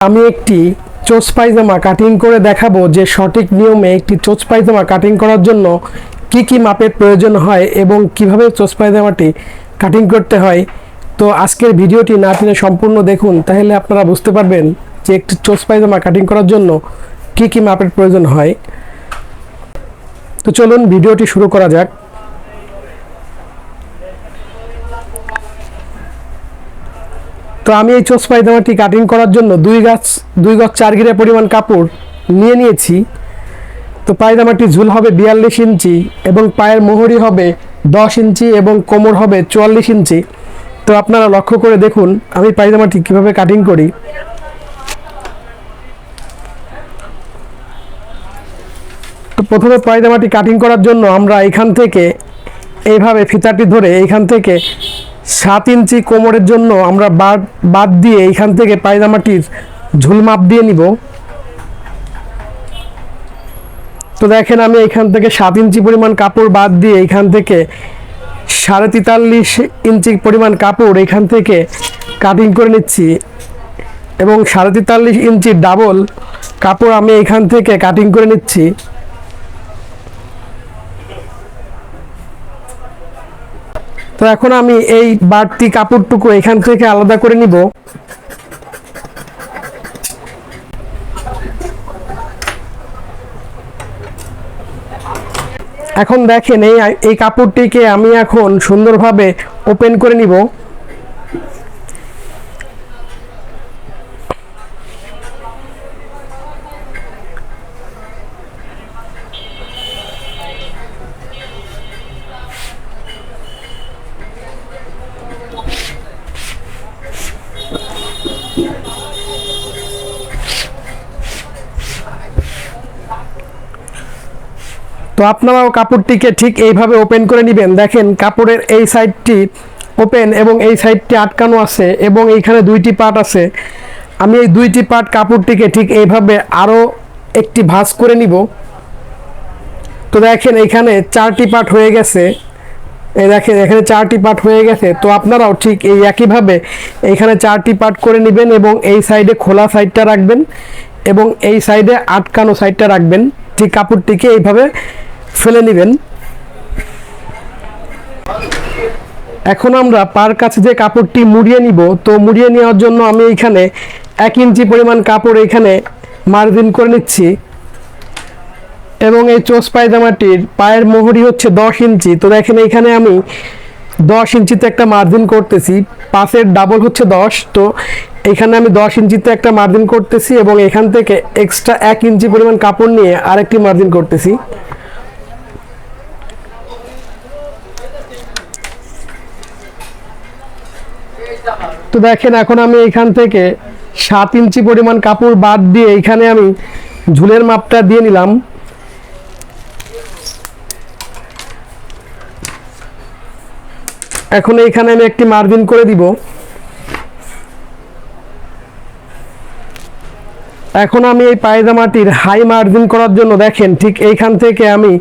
আমি একটি চোচ পায়জামা কাটিং করে দেখাবো যে সঠিক নিয়মে একটি চোচ পায়জামা কাটিং করার জন্য কি কি মাপের প্রয়োজন হয় এবং কিভাবে চোচ পায়জামাটি কাটিং করতে হয়। তো আজকের ভিডিওটি না টেনে সম্পূর্ণ দেখুন, তাহলে আপনারা বুঝতে পারবেন যে একটি চোচ পায়জামা কাটিং করার জন্য কি কি মাপের প্রয়োজন হয়। তো চলুন ভিডিওটি শুরু করা যাক। তো আমি এই চোচ পায়জামাটি কাটিং করার জন্য দুই গজ 4 গিরা পরিমাণ কাপড় নিয়েছি। তো পায়জামাটি ঝুল হবে 42 ইঞ্চি এবং পায়ের মোহরি হবে 10 ইঞ্চি এবং কোমর হবে 44 ইঞ্চি। তো আপনারা লক্ষ্য করে দেখুন আমি পায়জামাটি কিভাবে কাটিং করি। তো প্রথমে পায়জামাটি কাটিং করার জন্য আমরা এখান থেকে এইভাবে ফিতাটি ধরে এইখান থেকে 7 ইঞ্চি কোমরের জন্য আমরা বাদ দিয়ে এইখান থেকে পায়জামাটির ঝুল মাপ দিয়ে নিব। তো দেখেন আমি এখান থেকে 7 ইঞ্চি পরিমাণ কাপড় বাদ দিয়ে এইখান থেকে 43.5 ইঞ্চি পরিমাণ কাপড় এখান থেকে কাটিং করে নিচ্ছি এবং 43.5 ইঞ্চি ডাবল কাপড় আমি এখান থেকে কাটিং করে নিচ্ছি। তো এখন আমি এই বাড়তি কাপড়টুকু এখান থেকে আলাদা করে নিব। এখন দেখেন এই কাপড়টিকে আমি এখন সুন্দরভাবে ওপেন করে নিব। তো আপনারাও কাপড়টিকে ঠিক এইভাবে ওপেন করে নেবেন। দেখেন কাপড়ের এই সাইডটি ওপেন এবং এই সাইডটি আটকানো আছে এবং এইখানে দুইটি পার্ট আছে। আমি এই দুইটি পার্ট কাপড়টিকে ঠিক এইভাবে আরও একটি ভাঁজ করে নিব। তো দেখেন এখানে 4টি পার্ট হয়ে গেছে। এই দেখেন এখানে 4টি পার্ট হয়ে গেছে। তো আপনারাও ঠিক এই একইভাবে এইখানে 4টি পার্ট করে নেবেন এবং এই সাইডে খোলা সাইডটা রাখবেন এবং এই সাইডে আটকানো সাইডটা রাখবেন। ঠিক কাপড়টিকে এইভাবে ফেলে নেবেন। এখন আমরা পার কাছে যে কাপড়টি মুড়িয়ে নিব, তো মুড়িয়ে নেওয়ার জন্য আমি এইখানে 1 ইঞ্চি পরিমাণ কাপড় এখানে মার্জিন করে নিচ্ছি এবং এই চোচ পায়জামাটির পায়ের মোহরি হচ্ছে 10 ইঞ্চি। তো দেখেন এইখানে আমি 10 ইঞ্চিতে একটা মার্জিন করতেছি, 5-এর ডাবল হচ্ছে 10। তো এখানে আমি 10 ইঞ্চিতে একটা মার্জিন করতেছি এবং এখান থেকে এক্সট্রা 1 ইঞ্চি পরিমাণ কাপড় নিয়ে আরেকটি মার্জিন করতেছি। তো দেখেন এখন আমি এখান থেকে 7 ইঞ্চি পরিমাণ কাপড় বাদ দিয়ে এখানে আমি ঝুলের মাপটা দিয়ে নিলাম। এখন এইখানে আমি একটি মার্জিন করে দিব। এখন আমি এই পায়জামাটির হাই মার্জিন করার জন্য দেখেন ঠিক এইখান থেকে আমি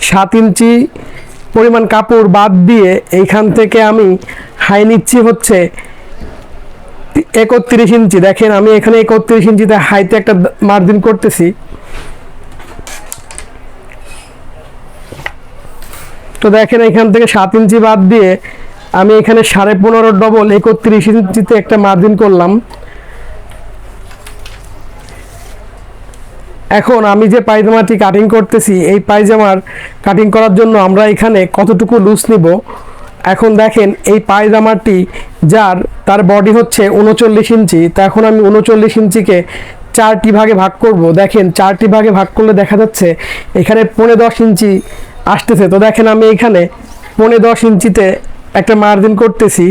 7 ইঞ্চি পরিমাণ কাপড় বাদ দিয়ে এইখান থেকে আমি হাই নিচ্ছি হচ্ছে 31 ইঞ্চি। দেখেন আমি এখানে 31 ইঞ্চিতে হাইতে একটা মার্জিন করতেছি। তো দেখেন এখান থেকে 7 ইঞ্চি বাদ দিয়ে আমি এখানে 15.5 ডবল 31 ইঞ্চিতে একটা মার্জিন করলাম। এখন আমি যে পায়জামাটি কাটিং করতেছি এই পায়জামার কাটিং করার জন্য আমরা এখানে কতটুকু লুজ নিব। এখন দেখেন এই পায়জামাটি তার বডি হচ্ছে 39 ইঞ্চি। তো এখন আমি 39 ইঞ্চিকে 4টি ভাগে ভাগ করব। দেখেন 4টি ভাগে ভাগ করলে দেখা যাচ্ছে এখানে 15.10 ইঞ্চি আসতেছে। তো দেখেন আমি এখানে 15.10 ইঞ্চিতে একটা মার্জিন করতেছি।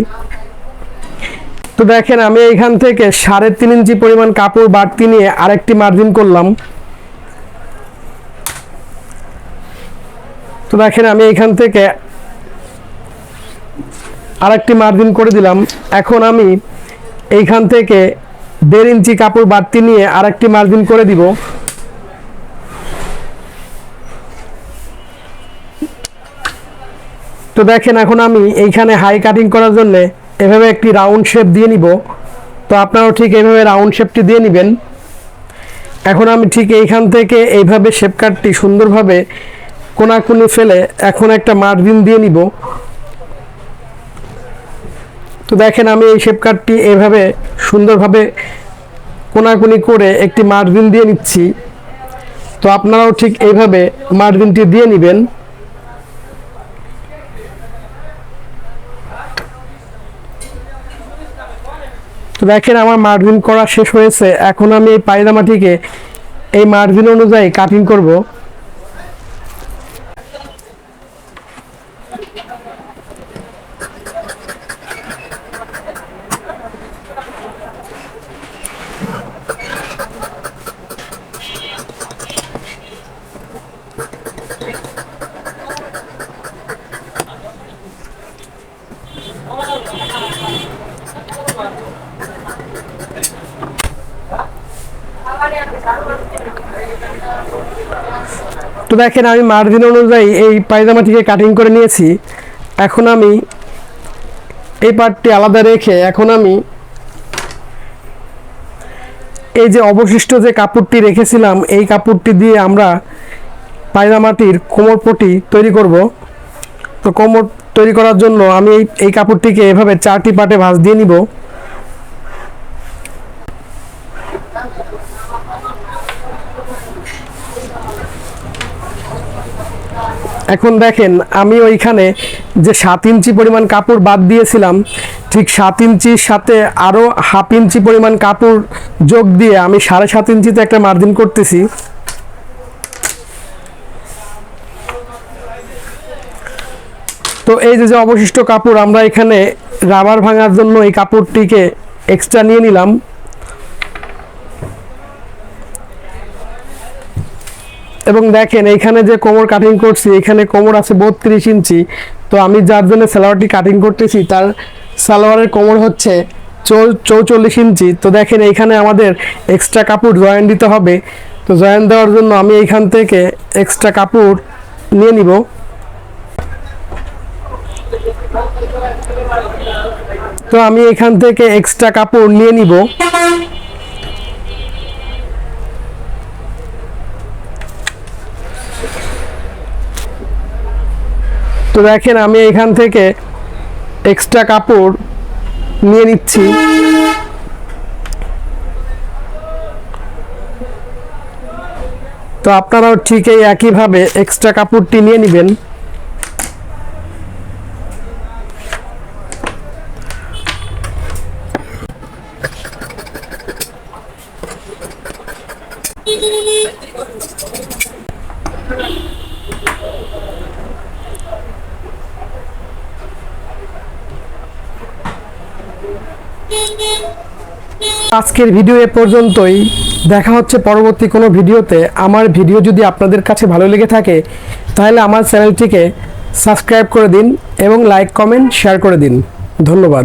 তো দেখেন আমি এইখান থেকে 3.5 ইঞ্চি পরিমাণ কাপড় বাড়তি নিয়ে আরেকটি মার্জিন করলাম। তো দেখেন আমি এইখান থেকে আরেকটি মার্জিন করে দিলাম। এখন আমি এইখান থেকে 1.5 ইঞ্চি কাপড় বাড়তি নিয়ে আরেকটি মার্জিন করে দিব। তো দেখেন এখন আমি এইখানে হাই কাটিং করার জন্য এভাবে একটি রাউন্ড শেপ দিয়ে নিব। তো আপনারাও ঠিক এইভাবে রাউন্ড শেপটি দিয়ে নেবেন। এখন আমি ঠিক এইখান থেকে এইভাবে শেপ কাটটি সুন্দরভাবে কোনাকুনি ফেলে এখন একটা মার্জিন দিয়ে নিব। তো দেখেন আমি এই শেপ কাটটি এইভাবে সুন্দরভাবে কোনাকুনি করে একটি মার্জিন দিয়ে নিচ্ছি। তো আপনারাও ঠিক এইভাবে মার্জিনটি দিয়ে নেবেন। তো দেখেন আমার মার্জিন করা শেষ হয়েছে। এখন আমি এই পায়জামাটিকে এই মার্জিন অনুযায়ী কাটিং করব। তো দেখেন আমি মার্জিন অনুযায়ী এই পায়জামাটিকে কাটিং করে নিয়েছি। এখন আমি এই পার্টটি আলাদা রেখে এখন আমি এই যে অবশিষ্ট যে কাপড়টি রেখেছিলাম এই কাপড়টি দিয়ে আমরা পায়জামাটির কোমরপটি তৈরি করব। তো কোমর তৈরি করার জন্য আমি এই কাপড়টিকে এভাবে 4টি পার্টে ভাঁজ দিয়ে নিব। এখন দেখেন আমি ওইখানে যে 7 ইঞ্চি পরিমাণ কাপড় বাদ দিয়েছিলাম, ঠিক 7 ইঞ্চির সাথে আরও হাফ ইঞ্চি পরিমাণ কাপড় যোগ দিয়ে আমি 7.5 ইঞ্চিতে একটা মার্জিন করতেছি। তো এই যে অবশিষ্ট কাপড় আমরা এখানে রাবার ভাঙার জন্য এই কাপড়টিকে এক্সট্রা নিয়ে নিলাম। এবং দেখেন এইখানে যে কোমর কাটিং করছি এখানে কোমর আছে 32 ইঞ্চি। তো আমি যার জন্য সালোয়ারটি কাটিং করতেছি তার সালোয়ারের কোমর হচ্ছে 44 ইঞ্চি। তো দেখেন এইখানে আমাদের এক্সট্রা কাপড় জয়েন দিতে হবে। তো জয়েন দেওয়ার জন্য আমি এইখান থেকে এক্সট্রা কাপড় নিয়ে নিব। তো আমি এখান থেকে এক্সট্রা কাপড় নিয়ে নিব। তো দেখেন আমি এখান থেকে এক্সট্রা কাপড় নিয়ে নিচ্ছি। তো আপনারাও ঠিক এই একইভাবে এক্সট্রা কাপড়টি নিয়ে নেবেন। আজকের ভিডিও এ পর্যন্তই। দেখা হচ্ছে পরবর্তী কোনো ভিডিওতে। আমার ভিডিও যদি আপনাদের কাছে ভালো লেগে থাকে তাহলে আমার চ্যানেলটিকে সাবস্ক্রাইব করে দিন এবং লাইক কমেন্ট শেয়ার করে দিন। ধন্যবাদ।